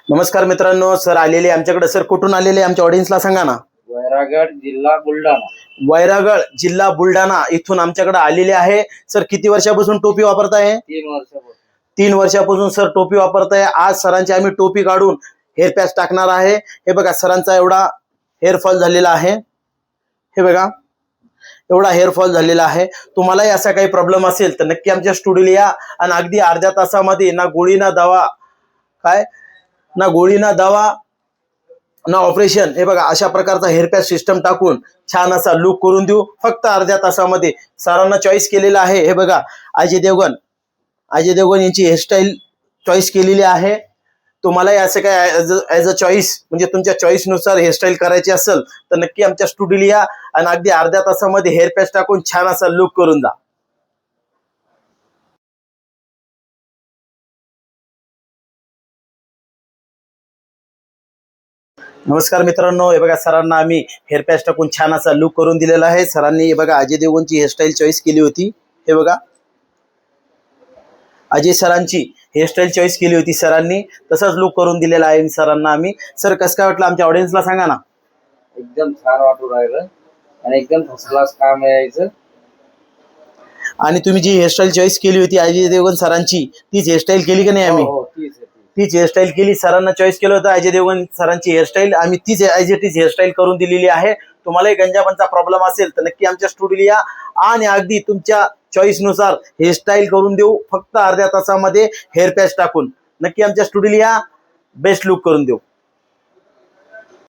नमस्कार मित्रांनो, सर आलेले आमच्याकडे. सर कुठून आलेले आमच्या ऑडियन्सला सांगा ना. वैरागड जिल्हा बुलढाणा. वैरागड जिल्हा बुलढाणा इथून आमच्याकडे आलेले आहे. सर किती वर्षापासून टोपी वापरताय? 3 वर्षापासून. 3 वर्षापासून सर टोपी वापरताय. आज सरांची आम्ही टोपी काढून हेअर पॅच टाकणार आहे. हे बघा, सरांचा एवढा हेअरफॉल झालेला आहे. हे बघा, एवढा हेअरफॉल झालेला आहे. तुम्हालाही असा काही प्रॉब्लेम असेल तर नक्की आमच्या स्टुडिओला या आणि अगदी अर्ध्या तासामध्ये ना गोळी ना दवा, ना गोळी ना दवा ना ऑपरेशन, हे बघा अशा प्रकारचा हेअर पॅच सिस्टम टाकून छान असा लुक करून देऊ फक्त अर्ध्या तासामध्ये. सरांना चॉईस केलेला आहे. हे बघा, अजय देवगन यांची हेअरस्टाईल चॉईस केलेली आहे. तुम्हालाही असं काय ॲज अ चॉईस म्हणजे तुमच्या चॉईसनुसार हेअरस्टाईल करायची असेल तर नक्की आमच्या स्टुडिओला या आणि अगदी अर्ध्या तासामध्ये हेअर पॅच टाकून छान असा लुक करून जा. नमस्कार मित्रांनो, हे बघा सरांना आम्ही हेअर पॅच टाकून छान असा लुक करून दिलेला आहे. सरांनी हे बघा अजय देवगनची हेअरस्टाईल चॉईस केली होती. हे बघा, अजय सरांची हेअरस्टाईल चॉईस केली होती सरांनी, तसंच लुक करून दिलेला आहे सरांना आम्ही. सर कसं काय वाटलं आमच्या ऑडियन्सला सांगा ना. एकदम छान वाटू राहिलं आणि एकदम फर्स्ट क्लास काम यायचं. आणि तुम्ही जी हेअरस्टाईल चॉईस केली होती अजय देवगन सरांची, तीच हेअरस्टाईल केली का नाही आम्ही? हो, तीच. तीच हेअरस्टाईल केली. सरांना चॉईस केलं होतं अजय देवगन सरांची हेअरस्टाईल, आम्ही तीच ॲज इट इज हेअरस्टाईल करून दिलेली आहे. तुम्हालाही गंजापनचा प्रॉब्लेम असेल तर नक्की आमच्या स्टुडिओला या आणि अगदी तुमच्या चॉईसनुसार हेअरस्टाईल करून देऊ फक्त अर्ध्या तासामध्ये हेअर पॅच टाकून. नक्की आमच्या स्टुडिओला या, बेस्ट लुक करून देऊ.